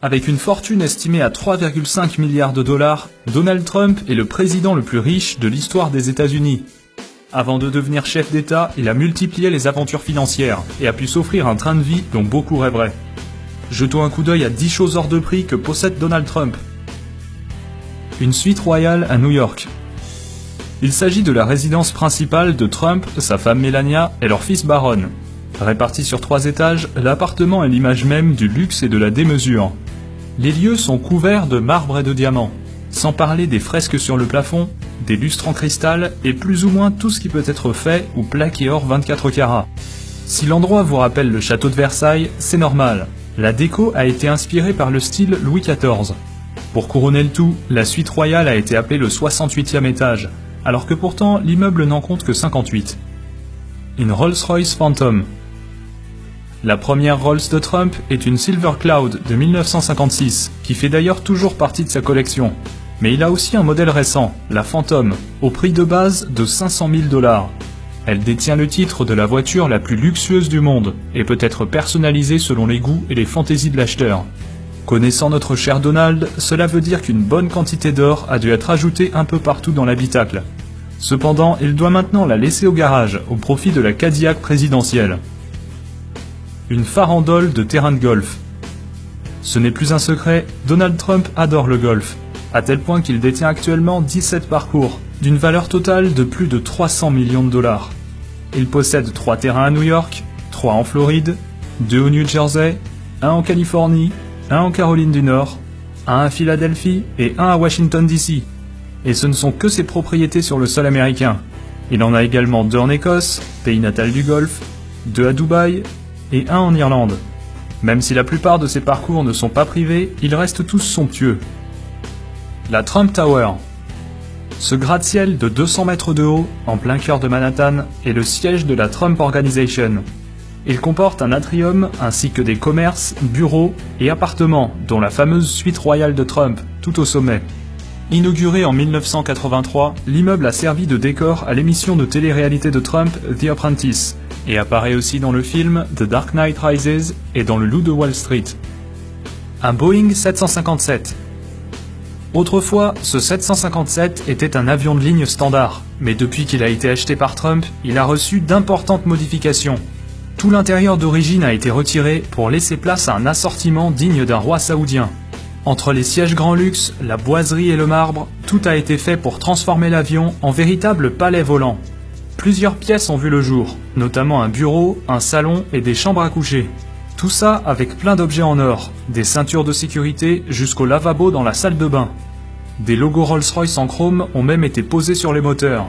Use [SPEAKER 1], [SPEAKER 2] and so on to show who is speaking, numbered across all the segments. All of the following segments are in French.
[SPEAKER 1] Avec une fortune estimée à 3,5 milliards de dollars, Donald Trump est le président le plus riche de l'histoire des États-Unis. Avant de devenir chef d'État, il a multiplié les aventures financières et a pu s'offrir un train de vie dont beaucoup rêveraient. Jetons un coup d'œil à 10 choses hors de prix que possède Donald Trump. Une suite royale à New York. Il s'agit de la résidence principale de Trump, sa femme Melania et leur fils Barron. Réparti sur 3 étages, l'appartement est l'image même du luxe et de la démesure. Les lieux sont couverts de marbre et de diamants, sans parler des fresques sur le plafond, des lustres en cristal et plus ou moins tout ce qui peut être fait ou plaqué or 24 carats. Si l'endroit vous rappelle le château de Versailles, c'est normal. La déco a été inspirée par le style Louis XIV. Pour couronner le tout, la suite royale a été appelée le 68e étage, alors que pourtant l'immeuble n'en compte que 58. Une Rolls-Royce Phantom. La première Rolls de Trump est une Silver Cloud de 1956, qui fait d'ailleurs toujours partie de sa collection. Mais il a aussi un modèle récent, la Phantom, au prix de base de 500 000 $. Elle détient le titre de la voiture la plus luxueuse du monde et peut être personnalisée selon les goûts et les fantaisies de l'acheteur. Connaissant notre cher Donald, cela veut dire qu'une bonne quantité d'or a dû être ajoutée un peu partout dans l'habitacle. Cependant, il doit maintenant la laisser au garage, au profit de la Cadillac présidentielle. Une farandole de terrain de golf. Ce n'est plus un secret, Donald Trump adore le golf, à tel point qu'il détient actuellement 17 parcours, d'une valeur totale de plus de 300 millions de $. Il possède 3 terrains à New York, 3 en Floride, 2 au New Jersey, 1 en Californie, 1 en Caroline du Nord, 1 à Philadelphie et 1 à Washington DC. Et ce ne sont que ses propriétés sur le sol américain. Il en a également 2 en Écosse, pays natal du golf, 2 à Dubaï, et 1 en Irlande. Même si la plupart de ces parcours ne sont pas privés, ils restent tous somptueux. La Trump Tower. Ce gratte-ciel de 200 mètres de haut, en plein cœur de Manhattan, est le siège de la Trump Organization. Il comporte un atrium ainsi que des commerces, bureaux et appartements, dont la fameuse suite royale de Trump, tout au sommet. Inauguré en 1983, l'immeuble a servi de décor à l'émission de télé-réalité de Trump, The Apprentice, et apparaît aussi dans le film The Dark Knight Rises et dans Le Loup de Wall Street. Un Boeing 757. Autrefois, ce 757 était un avion de ligne standard, mais depuis qu'il a été acheté par Trump, il a reçu d'importantes modifications. Tout l'intérieur d'origine a été retiré pour laisser place à un assortiment digne d'un roi saoudien. Entre les sièges grand luxe, la boiserie et le marbre, tout a été fait pour transformer l'avion en véritable palais volant. Plusieurs pièces ont vu le jour, notamment un bureau, un salon et des chambres à coucher. Tout ça avec plein d'objets en or, des ceintures de sécurité jusqu'au lavabo dans la salle de bain. Des logos Rolls-Royce en chrome ont même été posés sur les moteurs.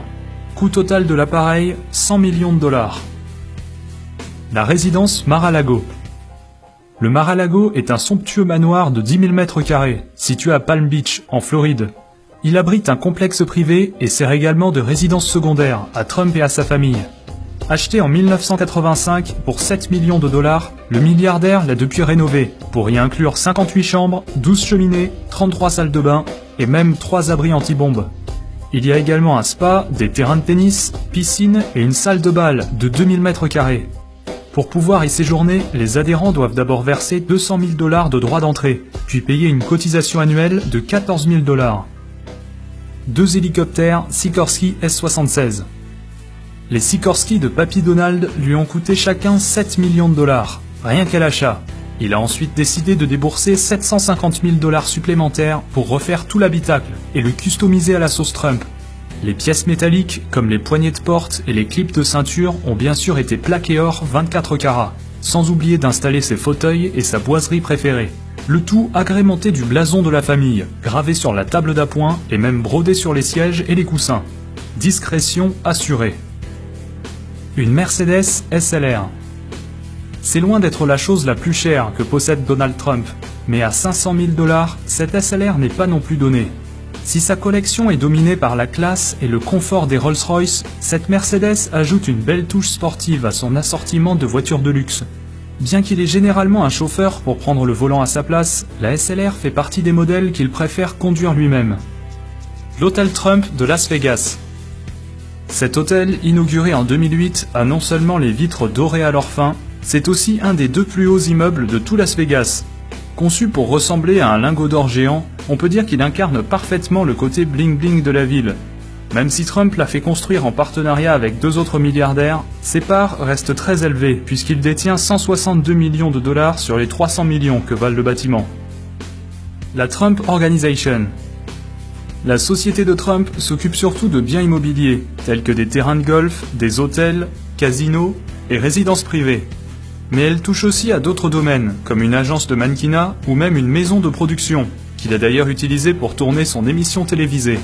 [SPEAKER 1] Coût total de l'appareil, 100 millions de $. La résidence Mar-a-Lago. Le Mar-a-Lago est un somptueux manoir de 10 000 m², situé à Palm Beach, en Floride. Il abrite un complexe privé et sert également de résidence secondaire à Trump et à sa famille. Acheté en 1985 pour 7 millions de $, le milliardaire l'a depuis rénové pour y inclure 58 chambres, 12 cheminées, 33 salles de bain et même 3 abris anti-bombes. Il y a également un spa, des terrains de tennis, piscine et une salle de bal de 2000 m². Pour pouvoir y séjourner, les adhérents doivent d'abord verser 200 000 $ de droits d'entrée, puis payer une cotisation annuelle de 14 000 $. 2 hélicoptères Sikorsky S-76. Les Sikorsky de Papy Donald lui ont coûté chacun 7 millions de $, rien qu'à l'achat. Il a ensuite décidé de débourser 750 000 $ supplémentaires pour refaire tout l'habitacle et le customiser à la sauce Trump. Les pièces métalliques, comme les poignées de porte et les clips de ceinture, ont bien sûr été plaquées or 24 carats, sans oublier d'installer ses fauteuils et sa boiserie préférée. Le tout agrémenté du blason de la famille, gravé sur la table d'appoint et même brodé sur les sièges et les coussins. Discrétion assurée. Une Mercedes SLR. C'est loin d'être la chose la plus chère que possède Donald Trump, mais à 500 000 $, cette SLR n'est pas non plus donnée. Si sa collection est dominée par la classe et le confort des Rolls-Royce, cette Mercedes ajoute une belle touche sportive à son assortiment de voitures de luxe. Bien qu'il ait généralement un chauffeur pour prendre le volant à sa place, la SLR fait partie des modèles qu'il préfère conduire lui-même. L'hôtel Trump de Las Vegas. Cet hôtel, inauguré en 2008, a non seulement les vitres dorées à leur fin, c'est aussi un des 2 plus hauts immeubles de tout Las Vegas. Conçu pour ressembler à un lingot d'or géant, on peut dire qu'il incarne parfaitement le côté bling-bling de la ville. Même si Trump l'a fait construire en partenariat avec 2 autres milliardaires, ses parts restent très élevées puisqu'il détient 162 millions de dollars sur les 300 millions que valent le bâtiment. La Trump Organization. La société de Trump s'occupe surtout de biens immobiliers, tels que des terrains de golf, des hôtels, casinos et résidences privées. Mais elle touche aussi à d'autres domaines, comme une agence de mannequinat ou même une maison de production, qu'il a d'ailleurs utilisée pour tourner son émission télévisée.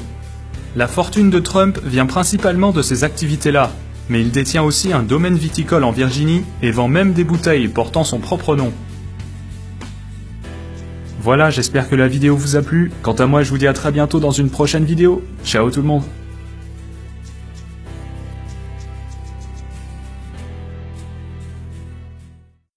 [SPEAKER 1] La fortune de Trump vient principalement de ces activités-là, mais il détient aussi un domaine viticole en Virginie et vend même des bouteilles portant son propre nom. Voilà, j'espère que la vidéo vous a plu. Quant à moi, je vous dis à très bientôt dans une prochaine vidéo. Ciao tout le monde!